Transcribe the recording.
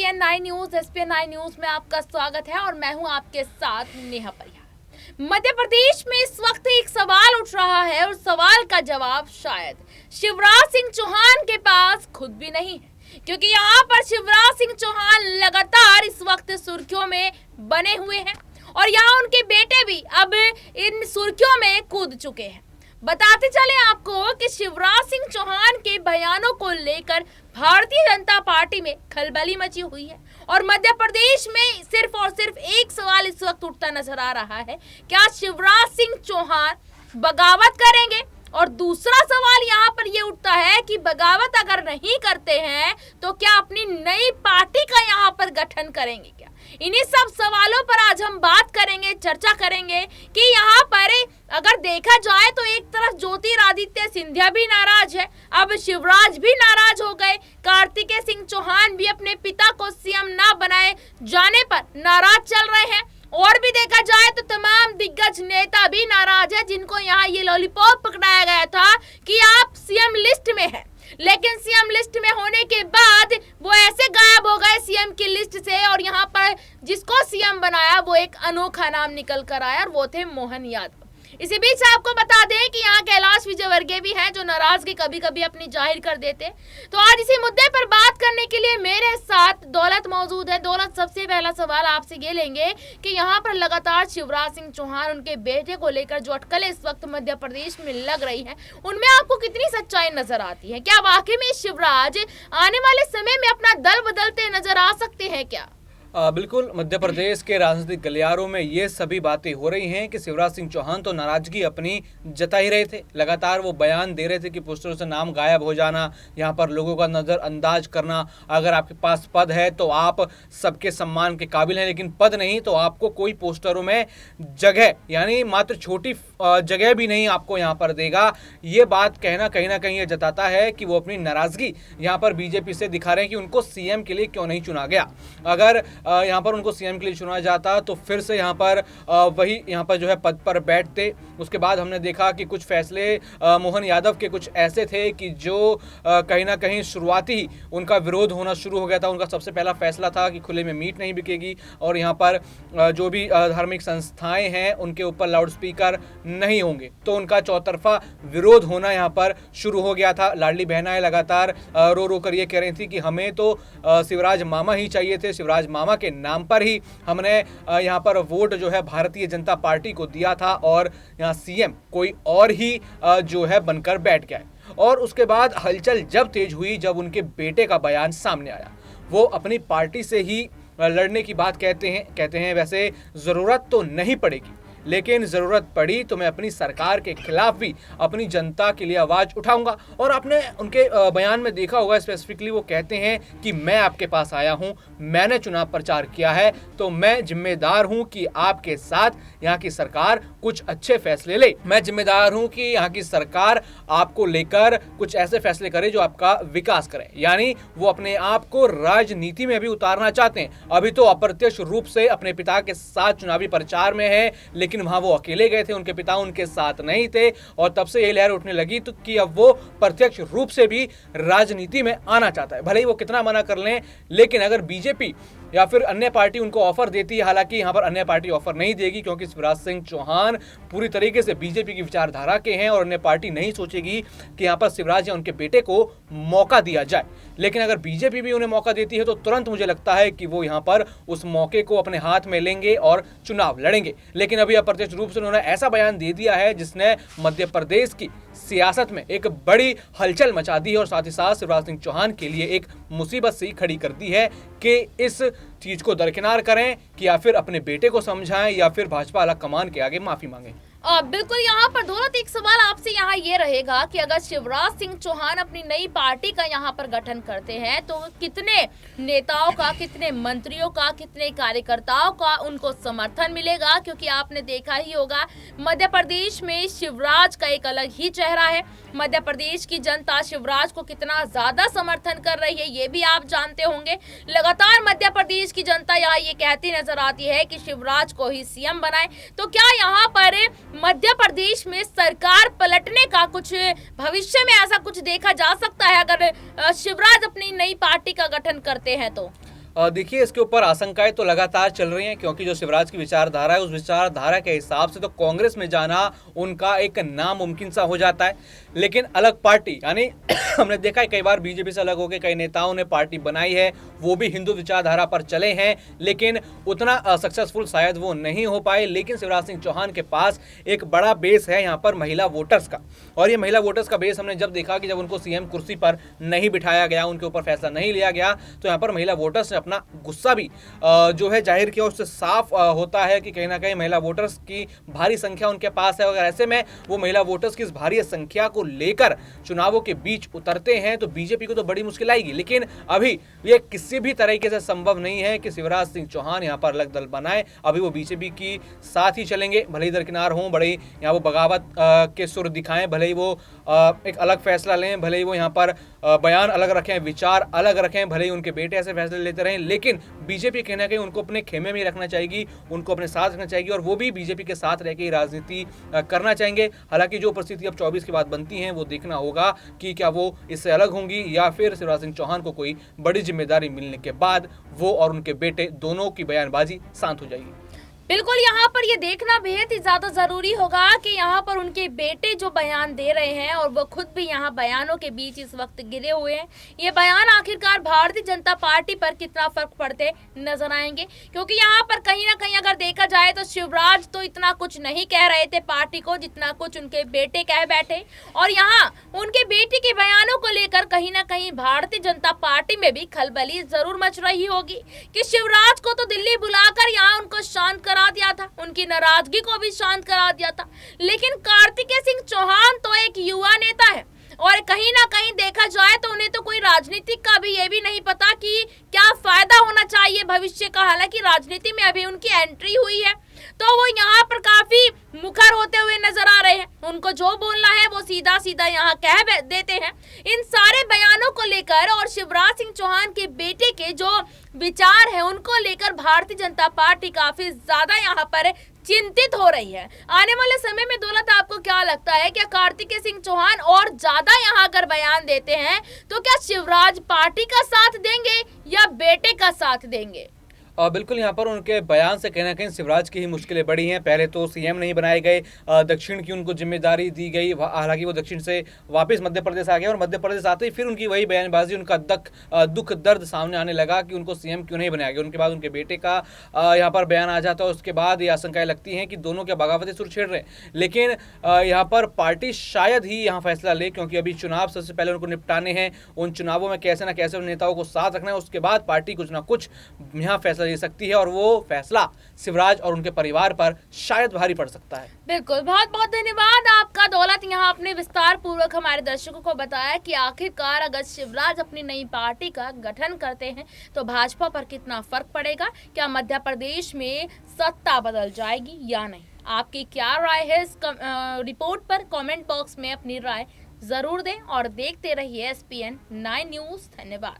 SPN9 news. SPN9 news में आपका स्वागत है और मैं हूं आपके साथ नेहा परिहार। मध्य प्रदेश में इस वक्त एक सवाल उठ रहा है और सवाल का जवाब शायद शिवराज सिंह चौहान के पास खुद भी नहीं है, क्योंकि यहाँ पर शिवराज सिंह चौहान लगातार इस वक्त सुर्खियों में बने हुए हैं और यहाँ उनके बेटे भी अब इन सुर्खियों में कूद चुके हैं। बताते चले आपको कि शिवराज सिंह चौहान के बयानों को लेकर भारतीय जनता पार्टी में खलबली मची हुई है और मध्य प्रदेश में सिर्फ और सिर्फ एक सवाल इस वक्त उठता नजर आ रहा है, क्या शिवराज सिंह चौहान बगावत करेंगे? और दूसरा सवाल यहाँ पर ये उठता है कि बगावत अगर नहीं करते हैं तो क्या अपनी नई पार्टी का यहाँ पर गठन करेंगे क्या? इन्हीं सब सवालों पर आज हम बात करेंगे, चर्चा करेंगे कि यहाँ पर अगर देखा जाए तो एक तरफ ज्योतिरादित्य सिंधिया भी नाराज है, अब शिवराज भी नाराज हो गए, कार्तिकेय सिंह चौहान भी अपने पिता को सीएम ना बनाए जाने पर नाराज चल रहे हैं। और भी देखा जाए तो तमाम दिग्गज नेता भी नाराज है, जिनको यहाँ ये लॉलीपॉप पकड़ाया गया था कि आप सीएम लिस्ट में हैं, लेकिन सीएम लिस्ट में होने के बाद वो ऐसे गायब हो गए सीएम की लिस्ट से और यहाँ पर जिसको सीएम बनाया वो एक अनोखा नाम निकल कर आया और वो थे मोहन यादव। इसी बीच आपको बता दें कि यहाँ कैलाश विजयवर्गीय भी हैं जो नाराजगी कभी कभी अपनी जाहिर कर देते। तो आज इसी मुद्दे पर बात करने के लिए मेरे साथ दौलत मौजूद है। दौलत, सबसे पहला सवाल आपसे ये लेंगे कि यहाँ पर लगातार शिवराज सिंह चौहान उनके बेटे को लेकर जो अटकलें इस वक्त मध्य प्रदेश में लग रही है, उनमें आपको कितनी सच्चाई नजर आती है? क्या वाकई में शिवराज आने वाले समय में अपना दल बदलते नजर आ सकते हैं क्या? बिल्कुल, मध्य प्रदेश के राजनीतिक गलियारों में ये सभी बातें हो रही हैं कि शिवराज सिंह चौहान तो नाराजगी अपनी जता ही रहे थे। लगातार वो बयान दे रहे थे कि पोस्टरों से नाम गायब हो जाना, यहाँ पर लोगों का नज़रअंदाज करना, अगर आपके पास पद है तो आप सबके सम्मान के काबिल हैं, लेकिन पद नहीं तो आपको कोई पोस्टरों में जगह, यानी मात्र छोटी जगह भी नहीं आपको यहाँ पर देगा। ये बात कहना कहीं ना कहीं ये जताता है कि वो अपनी नाराजगी यहाँ पर बीजेपी से दिखा रहे हैं कि उनको सीएम के लिए क्यों नहीं चुना गया। अगर यहाँ पर उनको सीएम के लिए चुना जाता तो फिर से यहाँ पर वही यहाँ पर जो है पद पर बैठते। उसके बाद हमने देखा कि कुछ फैसले मोहन यादव के कुछ ऐसे थे कि जो कहीं ना कहीं शुरुआती ही उनका विरोध होना शुरू हो गया था। उनका सबसे पहला फैसला था कि खुले में मीट नहीं बिकेगी और यहाँ पर जो भी धार्मिक संस्थाएं हैं उनके ऊपर लाउड स्पीकर नहीं होंगे, तो उनका चौतरफा विरोध होना यहाँ पर शुरू हो गया था। लाडली बहनाएं लगातार रो रो कर ये कह रही थी कि हमें तो शिवराज मामा ही चाहिए थे, शिवराज मामा के नाम पर ही हमने यहाँ पर वोट जो है भारतीय जनता पार्टी को दिया था और यहाँ सीएम कोई और ही जो है बनकर बैठ गया। और उसके बाद हलचल जब तेज हुई, जब उनके बेटे का बयान सामने आया, वो अपनी पार्टी से ही लड़ने की बात कहते हैं वैसे ज़रूरत तो नहीं पड़ेगी, लेकिन ज़रूरत पड़ी तो मैं अपनी सरकार के खिलाफ भी अपनी जनता के लिए आवाज़ उठाऊंगा। और आपने उनके बयान में देखा होगा, स्पेसिफिकली वो कहते हैं कि मैं आपके पास आया हूं, मैंने चुनाव प्रचार किया है, तो मैं जिम्मेदार हूं कि आपके साथ यहाँ की सरकार कुछ अच्छे फैसले ले। मैं जिम्मेदार हूं कि यहाँ की सरकार आपको लेकर कुछ ऐसे फैसले करे जो आपका विकास करें। यानी वो अपने आप को राजनीति में भी उतारना चाहते हैं। अभी तो अप्रत्यक्ष रूप से अपने पिता के साथ चुनावी प्रचार में है, लेकिन वहां वो अकेले गए थे, उनके पिता उनके साथ नहीं थे और तब से ये लहर उठने लगी तो कि अब वो प्रत्यक्ष रूप से भी राजनीति में आना चाहता है। भले ही वो कितना मना कर लें, लेकिन अगर बीजेपी या फिर अन्य पार्टी उनको ऑफर देती है, हालांकि यहाँ पर अन्य पार्टी ऑफर नहीं देगी क्योंकि शिवराज सिंह चौहान पूरी तरीके से बीजेपी की विचारधारा के हैं और अन्य पार्टी नहीं सोचेगी कि यहाँ पर शिवराज या उनके बेटे को मौका दिया जाए। लेकिन अगर बीजेपी भी उन्हें मौका देती है तो तुरंत मुझे लगता है कि वो यहाँ पर उस मौके को अपने हाथ में लेंगे और चुनाव लड़ेंगे। लेकिन अभी अप्रत्यक्ष रूप से उन्होंने ऐसा बयान दे दिया है जिसने मध्य प्रदेश की सियासत में एक बड़ी हलचल मचा दी है और साथ ही साथ शिवराज सिंह चौहान के लिए एक मुसीबत सी खड़ी कर दी है कि इस चीज को दरकिनार करें कि या फिर अपने बेटे को समझाएं या फिर भाजपा आला कमान के आगे माफी मांगें। बिल्कुल, यहाँ पर दौलत एक सवाल आपसे यहाँ ये रहेगा कि अगर शिवराज सिंह चौहान अपनी नई पार्टी का यहाँ पर गठन करते हैं तो कितने नेताओं का, कितने मंत्रियों का, कितने कार्यकर्ताओं का उनको समर्थन मिलेगा? क्योंकि आपने देखा ही होगा मध्य प्रदेश में शिवराज का एक अलग ही चेहरा है। मध्य प्रदेश की जनता शिवराज को कितना ज्यादा समर्थन कर रही है ये भी आप जानते होंगे। लगातार मध्य प्रदेश की जनता यहाँ ये कहती नजर आती है कि शिवराज को ही सीएम बनाए। तो क्या यहाँ पर मध्य प्रदेश में सरकार पलटने का कुछ भविष्य में ऐसा कुछ देखा जा सकता है अगर शिवराज अपनी नई पार्टी का गठन करते हैं तो? देखिए, इसके ऊपर आशंकाएं तो लगातार चल रही हैं, क्योंकि जो शिवराज की विचारधारा है, उस विचारधारा के हिसाब से तो कांग्रेस में जाना उनका एक नामुमकिन सा हो जाता है। लेकिन अलग पार्टी, यानी हमने देखा है कई बार बीजेपी से अलग होकर कई नेताओं ने पार्टी बनाई है, वो भी हिंदू विचारधारा पर चले हैं, लेकिन उतना सक्सेसफुल शायद वो नहीं हो पाए। लेकिन शिवराज सिंह चौहान के पास एक बड़ा बेस है यहाँ पर महिला वोटर्स का, और ये महिला वोटर्स का बेस हमने जब देखा कि जब उनको सीएम कुर्सी पर नहीं बिठाया गया, उनके ऊपर फैसला नहीं लिया गया, तो यहाँ पर महिला वोटर्स ने अपना गुस्सा भी जो है जाहिर किया। उससे साफ होता है कि कहीं ना कहीं महिला वोटर्स की भारी संख्या उनके पास है। अगर ऐसे में वो महिला वोटर्स की इस भारी संख्या को लेकर चुनावों के बीच उतरते हैं तो बीजेपी को तो बड़ी मुश्किल आएगी। लेकिन अभी ये किसी भी तरीके से संभव नहीं है कि शिवराज सिंह चौहान यहाँ पर अलग दल बनाए। अभी वो बीजेपी की साथ ही चलेंगे, भले ही दरकिनार हों, बड़े यहाँ वो बगावत के सुर दिखाएं, भले ही वो एक अलग फैसला लें, भले ही वो यहाँ पर बयान अलग रखें, विचार अलग रखें, भले ही उनके बेटे ऐसे फैसले लेते रहें, लेकिन बीजेपी कहीं ना कहीं उनको अपने खेमे में रखना चाहेगी, उनको अपने साथ रखना चाहेगी, और वो भी बीजेपी के साथ रह के राजनीति करना चाहेंगे। हालांकि जो परिस्थिति अब 24 के बाद बनती हैं वो देखना होगा कि क्या वो इससे अलग होंगी या फिर शिवराज सिंह चौहान को कोई बड़ी जिम्मेदारी मिलने के बाद वो और उनके बेटे दोनों की बयानबाजी शांत हो जाएगी। बिल्कुल, यहाँ पर ये देखना बेहद ही ज्यादा जरूरी होगा कि यहाँ पर उनके बेटे जो बयान दे रहे हैं और वो खुद भी यहाँ बयानों के बीच इस वक्त गिरे हुए हैं, ये बयान आखिरकार भारतीय जनता पार्टी पर कितना फर्क पड़ते नजर आएंगे। क्योंकि यहाँ पर कहीं ना कहीं अगर देखा जाए तो शिवराज तो इतना कुछ नहीं कह रहे थे पार्टी को जितना कुछ उनके बेटे कह बैठे, और यहाँ उनके बेटे के बयानों को लेकर कहीं ना कहीं भारतीय जनता पार्टी में भी खलबली जरूर मच रही होगी कि शिवराज को तो दिल्ली बुलाकर यहाँ उनको शांत करा दिया था, उनकी नाराजगी को भी शांत करा दिया था। लेकिन कार्तिकेय सिंह चौहान तो एक युवा नेता है, और कहीं ना कहीं देखा जाए तो उन्हें तो कोई राजनीतिक का भी ये भी नहीं पता कि क्या फायदा होना चाहिए भविष्य का। हालांकि राजनीति में अभी उनकी एंट्री हुई है, तो वो यहाँ पर काफी मुखर होते हुए नजर आ रहे हैं। उनको जो बोलना है वो सीधा सीधा यहाँ कह देते हैं। इन सारे बयानों को लेकर और शिवराज सिंह चौहान के बेटे के जो विचार है उनको लेकर भारतीय जनता पार्टी काफी ज्यादा यहाँ पर चिंतित हो रही है। आने वाले समय में दौलत, आपको क्या लगता है, क्या कार्तिकेय सिंह चौहान और ज्यादा यहाँ अगर बयान देते हैं तो क्या शिवराज पार्टी का साथ देंगे या बेटे का साथ देंगे? बिल्कुल, यहाँ पर उनके बयान से कहीं ना कहीं शिवराज की ही मुश्किलें बड़ी हैं। पहले तो सीएम नहीं बनाए गए, दक्षिण की उनको जिम्मेदारी दी गई, हालांकि वो दक्षिण से वापस मध्य प्रदेश आ गए, और मध्य प्रदेश आते ही फिर उनकी वही बयानबाजी, उनका दुख दर्द सामने आने लगा कि उनको सीएम क्यों नहीं बनाया गया। उनके बाद उनके बेटे का यहाँ पर बयान आ जाता है, उसके बाद ये आशंकाएं लगती हैं कि दोनों क्या बगावती सुर छेड़ रहे हैं। लेकिन यहाँ पर पार्टी शायद ही यहाँ फैसला ले, क्योंकि अभी चुनाव सबसे पहले उनको निपटाने हैं। उन चुनावों में कैसे ना कैसे नेताओं को साथ रखना है, उसके बाद पार्टी कुछ ना कुछ यहाँ फैसला ले सकती है, और वो फैसला शिवराज और उनके परिवार पर शायद भारी पड़ सकता है। बिल्कुल, बहुत बहुत धन्यवाद आपका दौलत, यहाँ अपने विस्तार पूर्वक हमारे दर्शकों को बताया कि आखिरकार अगर शिवराज अपनी नई पार्टी का गठन करते हैं तो भाजपा पर कितना फर्क पड़ेगा, क्या मध्य प्रदेश में सत्ता बदल जाएगी या नहीं। आपकी क्या राय है इस रिपोर्ट पर? कमेंट बॉक्स में अपनी राय जरूर दें और देखते रहिए SPN 9 न्यूज। धन्यवाद।